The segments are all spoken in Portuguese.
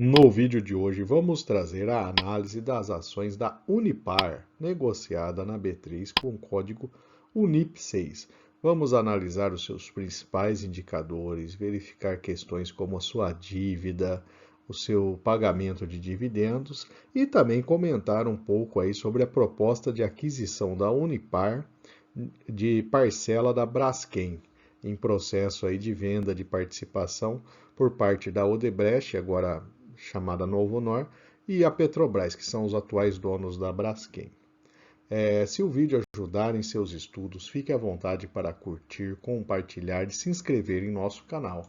No vídeo de hoje vamos trazer a análise das ações da Unipar, negociada na B3 com código UNIP6. Vamos analisar os seus principais indicadores, verificar questões como a sua dívida, o seu pagamento de dividendos e também comentar um pouco aí sobre a proposta de aquisição da Unipar de parcela da Braskem, em processo aí de venda de participação por parte da Odebrecht, agora chamada Novonor, e a Petrobras, que são os atuais donos da Braskem. Se o vídeo ajudar em seus estudos, fique à vontade para curtir, compartilhar e se inscrever em nosso canal.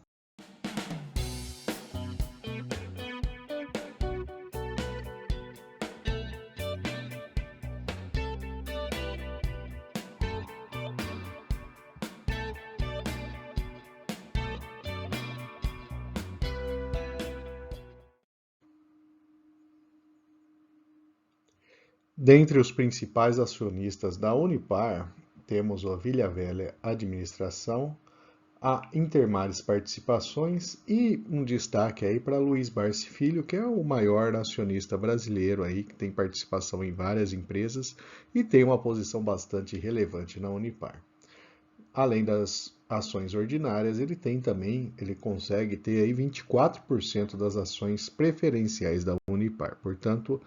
Dentre os principais acionistas da Unipar, temos a Vila Velha Administração, a Intermares Participações e um destaque aí para Luiz Barsi Filho, que é o maior acionista brasileiro aí, que tem participação em várias empresas e tem uma posição bastante relevante na Unipar. Além das ações ordinárias, ele consegue ter aí 24% das ações preferenciais da Unipar. Portanto,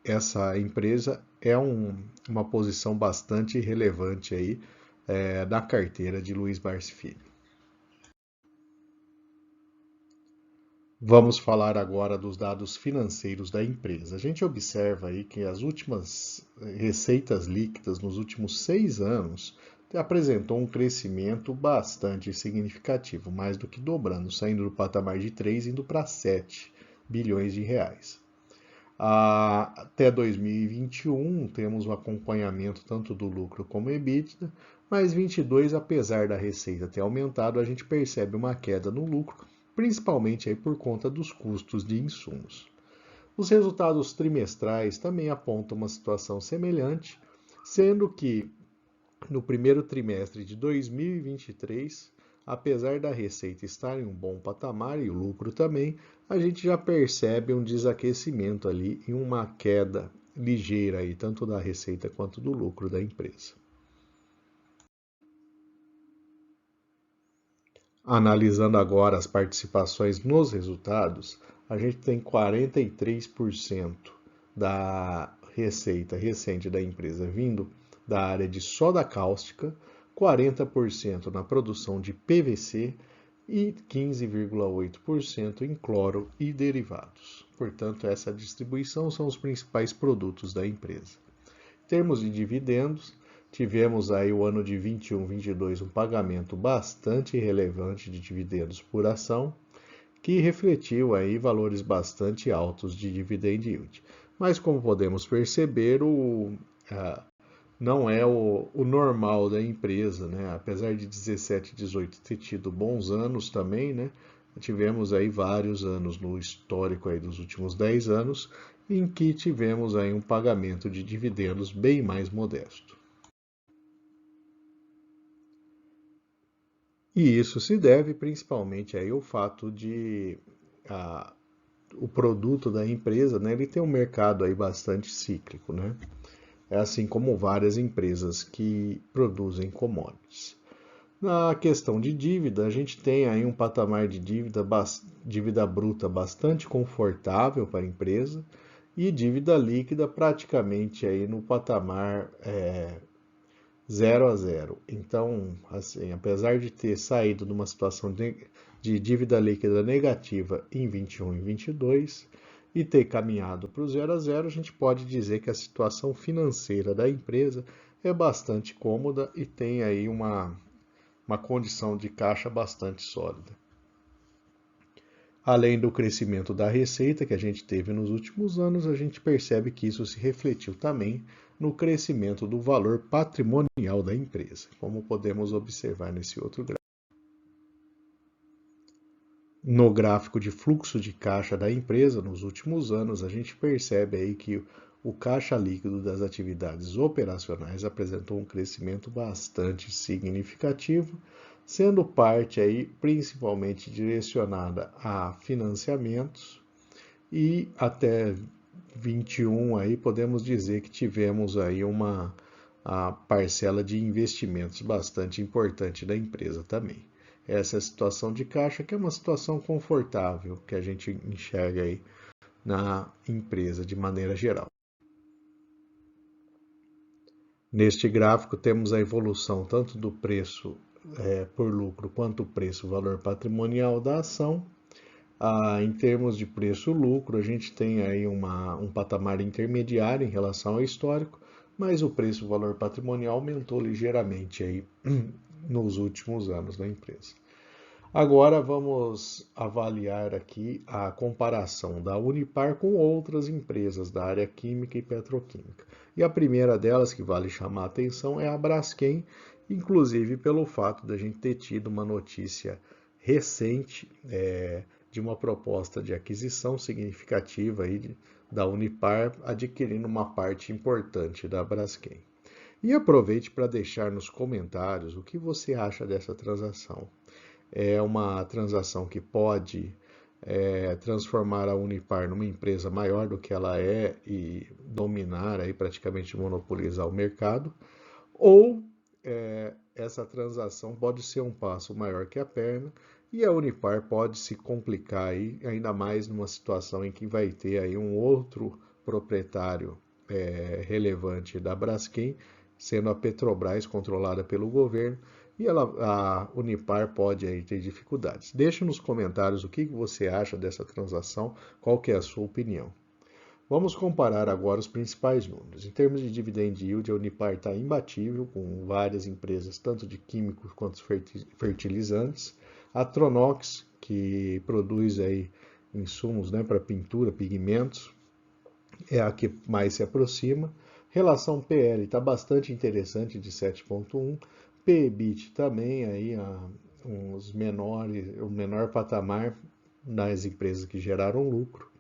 essa empresa é uma posição bastante relevante aí na carteira de Luiz Barsi Filho. Vamos falar agora dos dados financeiros da empresa. A gente observa aí que as últimas receitas líquidas nos últimos 6 anos apresentou um crescimento bastante significativo, mais do que dobrando, saindo do patamar de 3 indo para 7 bilhões de reais. Até 2021 temos um acompanhamento tanto do lucro como EBITDA, mas 22, apesar da receita ter aumentado, a gente percebe uma queda no lucro, principalmente aí por conta dos custos de insumos. Os resultados trimestrais também apontam uma situação semelhante, sendo que no primeiro trimestre de 2023, apesar da receita estar em um bom patamar e o lucro também, a gente já percebe um desaquecimento ali e uma queda ligeira aí, tanto da receita quanto do lucro da empresa. Analisando agora as participações nos resultados, a gente tem 43% da receita recente da empresa vindo da área de soda cáustica, 40% na produção de PVC e 15,8% em cloro e derivados. Portanto, essa distribuição são os principais produtos da empresa. Em termos de dividendos, tivemos aí o ano de 21, 22 um pagamento bastante relevante de dividendos por ação, que refletiu aí valores bastante altos de dividend yield. Mas como podemos perceber, não é o normal da empresa, né? Apesar de 17 e 18 ter tido bons anos também, né? Tivemos aí vários anos no histórico aí dos últimos 10 anos em que tivemos aí um pagamento de dividendos bem mais modesto. E isso se deve principalmente aí ao fato de o produto da empresa, né, ele tem um mercado aí bastante cíclico, né? É assim como várias empresas que produzem commodities. Na questão de dívida, a gente tem aí um patamar de dívida bruta bastante confortável para a empresa e dívida líquida praticamente aí no patamar 0 a 0. Então, assim, apesar de ter saído de uma situação de dívida líquida negativa em 21 e 22 e ter caminhado para o 0 a 0, a gente pode dizer que a situação financeira da empresa é bastante cômoda e tem aí uma condição de caixa bastante sólida. Além do crescimento da receita que a gente teve nos últimos anos, a gente percebe que isso se refletiu também no crescimento do valor patrimonial da empresa, como podemos observar nesse outro gráfico. No gráfico de fluxo de caixa da empresa, nos últimos anos, a gente percebe aí que o caixa líquido das atividades operacionais apresentou um crescimento bastante significativo, sendo parte aí principalmente direcionada a financiamentos e até 21 aí podemos dizer que tivemos aí uma a parcela de investimentos bastante importante da empresa também. Essa é a situação de caixa, que é uma situação confortável que a gente enxerga aí na empresa de maneira geral. Neste gráfico temos a evolução tanto do preço por lucro quanto o preço valor patrimonial da ação. Em termos de preço-lucro, a gente tem aí um patamar intermediário em relação ao histórico, mas o preço-valor patrimonial aumentou ligeiramente aí nos últimos anos da empresa. Agora vamos avaliar aqui a comparação da Unipar com outras empresas da área química e petroquímica. E a primeira delas que vale chamar a atenção é a Braskem, inclusive pelo fato da gente ter tido uma notícia recente de uma proposta de aquisição significativa aí da Unipar, adquirindo uma parte importante da Braskem. E aproveite para deixar nos comentários o que você acha dessa transação. É uma transação que pode transformar a Unipar numa empresa maior do que ela é e dominar, aí, praticamente monopolizar o mercado, ou essa transação pode ser um passo maior que a perna e a Unipar pode se complicar aí, ainda mais numa situação em que vai ter aí um outro proprietário relevante da Braskem, sendo a Petrobras controlada pelo governo, e a Unipar pode aí ter dificuldades. Deixe nos comentários o que você acha dessa transação, qual que é a sua opinião. Vamos comparar agora os principais números. Em termos de dividend yield, a Unipar está imbatível, com várias empresas, tanto de químicos quanto fertilizantes. A Tronox, que produz aí insumos para pintura, pigmentos, é a que mais se aproxima. Relação PL está bastante interessante, de 7,1. PEBIT também aí o menor patamar das empresas que geraram lucro.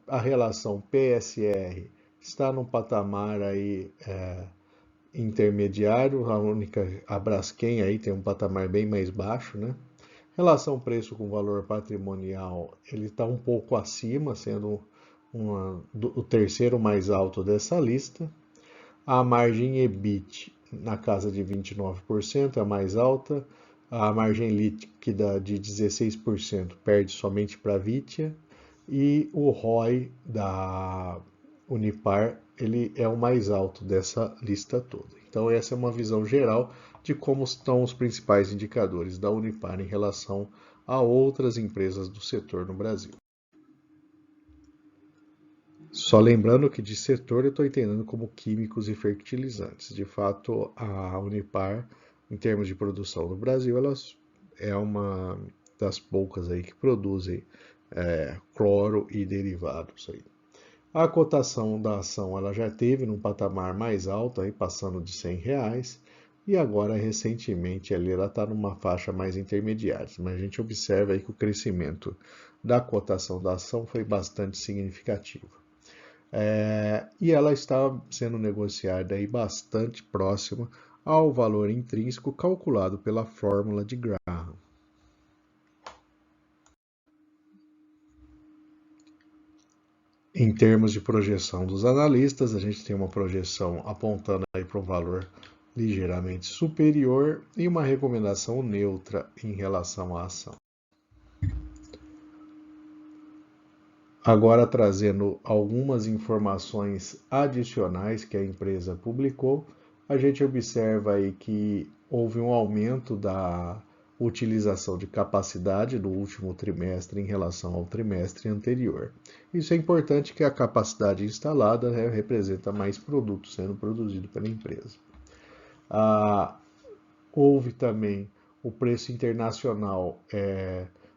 A relação PSR está num patamar aí intermediário, a Braskem aí tem um patamar bem mais baixo, né? Relação preço com valor patrimonial, ele está um pouco acima, sendo o terceiro mais alto dessa lista. A margem EBIT na casa de 29%, a mais alta. A margem líquida de 16% perde somente para a Vitia. E o ROI da Unipar, ele é o mais alto dessa lista toda. Então essa é uma visão geral de como estão os principais indicadores da Unipar em relação a outras empresas do setor no Brasil. Só lembrando que de setor eu estou entendendo como químicos e fertilizantes. De fato, a Unipar, em termos de produção no Brasil, ela é uma das poucas aí que produzem cloro e derivados aí. A cotação da ação ela já teve num patamar mais alto, aí, passando de R$100, e agora recentemente ela está numa faixa mais intermediária. Mas a gente observa aí que o crescimento da cotação da ação foi bastante significativo. E ela está sendo negociada aí bastante próxima ao valor intrínseco calculado pela fórmula de Graham. Em termos de projeção dos analistas, a gente tem uma projeção apontando aí para um valor ligeiramente superior e uma recomendação neutra em relação à ação. Agora trazendo algumas informações adicionais que a empresa publicou, a gente observa aí que houve um aumento da utilização de capacidade do último trimestre em relação ao trimestre anterior. Isso é importante, que a capacidade instalada representa mais produtos sendo produzido pela empresa. Houve também o preço internacional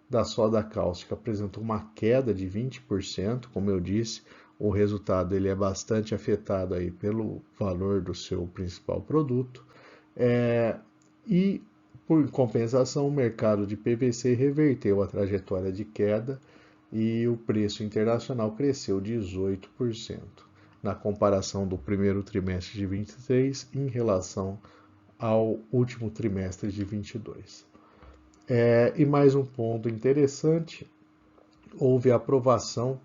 da soda cáustica, apresentou uma queda de 20%, como eu disse, o resultado ele é bastante afetado aí pelo valor do seu principal produto, e por compensação o mercado de PVC reverteu a trajetória de queda e o preço internacional cresceu 18% na comparação do primeiro trimestre de 23 em relação ao último trimestre de 22. E mais um ponto interessante, houve aprovação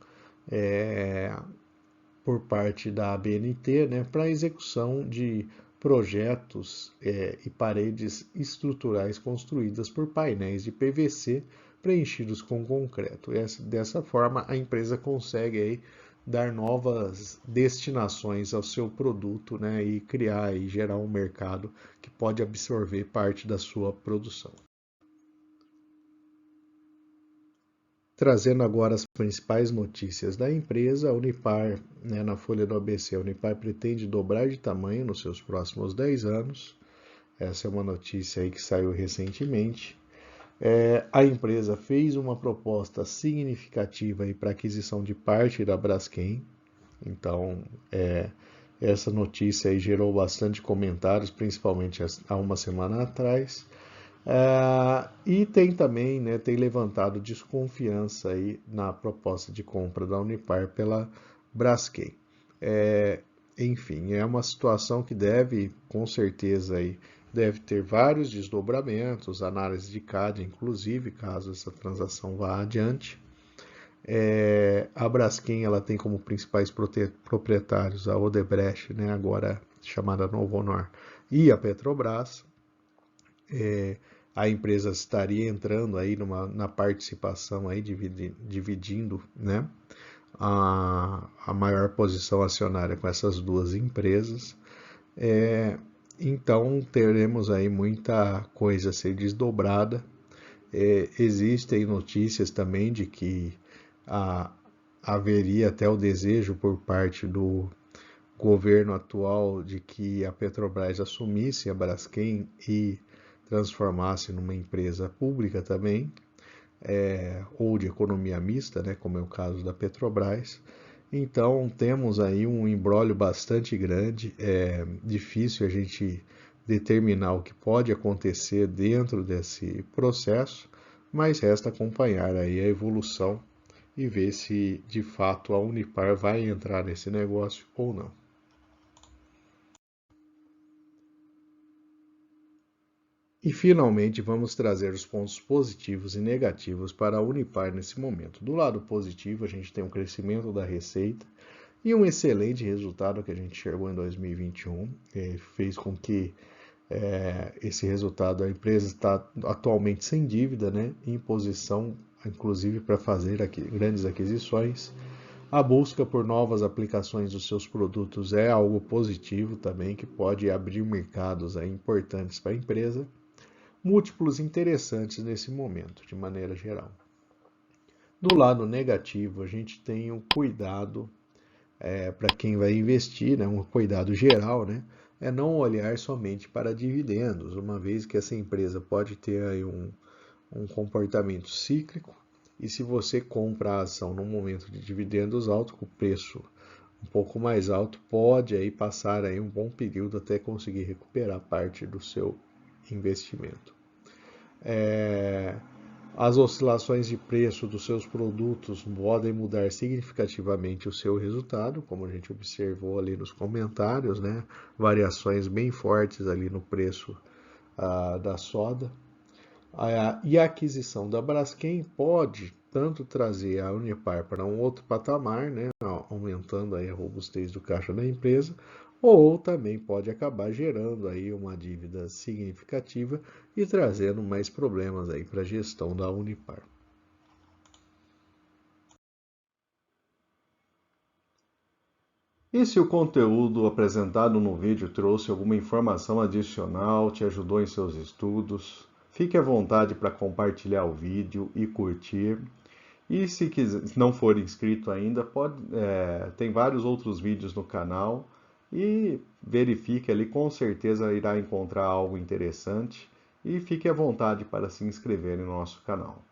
por parte da ABNT, né, para a execução de projetos e paredes estruturais construídas por painéis de PVC preenchidos com concreto. Dessa forma, a empresa consegue aí dar novas destinações ao seu produto, né, e criar e gerar um mercado que pode absorver parte da sua produção. Trazendo agora as principais notícias da empresa, a Unipar, né, na folha do ABC, a Unipar pretende dobrar de tamanho nos seus próximos 10 anos. Essa é uma notícia aí que saiu recentemente. A empresa fez uma proposta significativa para aquisição de parte da Braskem. Então, essa notícia aí gerou bastante comentários, principalmente há uma semana atrás. E tem também, né, tem levantado desconfiança aí na proposta de compra da Unipar pela Braskem. Enfim, é uma situação que deve, com certeza, aí, deve ter vários desdobramentos, análise de CAD, inclusive, caso essa transação vá adiante. A Braskem ela tem como principais proprietários a Odebrecht, né, agora chamada Novo Honor, e a Petrobras. A empresa estaria entrando aí na participação, aí, dividindo, né, a maior posição acionária com essas duas empresas. Então teremos aí muita coisa a ser desdobrada. Existem notícias também de que haveria até o desejo por parte do governo atual de que a Petrobras assumisse a Braskem e transformasse numa empresa pública também, ou de economia mista, né, como é o caso da Petrobras. Então temos aí um imbróglio bastante grande, difícil a gente determinar o que pode acontecer dentro desse processo, mas resta acompanhar aí a evolução e ver se de fato a Unipar vai entrar nesse negócio ou não. E finalmente vamos trazer os pontos positivos e negativos para a Unipar nesse momento. Do lado positivo, a gente tem um crescimento da receita e um excelente resultado que a gente chegou em 2021, fez com que esse resultado, a empresa está atualmente sem dívida, né, em posição, inclusive, para fazer grandes aquisições. A busca por novas aplicações dos seus produtos é algo positivo também, que pode abrir mercados importantes para a empresa. Múltiplos interessantes nesse momento, de maneira geral. Do lado negativo, a gente tem um cuidado para quem vai investir, né, um cuidado geral, né, é não olhar somente para dividendos, uma vez que essa empresa pode ter aí um comportamento cíclico, e se você compra a ação num momento de dividendos alto, com o preço um pouco mais alto, pode aí passar aí um bom período até conseguir recuperar parte do seu investimento. As oscilações de preço dos seus produtos podem mudar significativamente o seu resultado, como a gente observou ali nos comentários, né? Variações bem fortes ali no preço da soda. E a aquisição da Braskem pode tanto trazer a Unipar para um outro patamar, né, aumentando aí a robustez do caixa da empresa, ou também pode acabar gerando aí uma dívida significativa e trazendo mais problemas aí para a gestão da Unipar. E se o conteúdo apresentado no vídeo trouxe alguma informação adicional, te ajudou em seus estudos, fique à vontade para compartilhar o vídeo e curtir. E se não for inscrito ainda, tem vários outros vídeos no canal e verifique ali, com certeza irá encontrar algo interessante. E fique à vontade para se inscrever no nosso canal.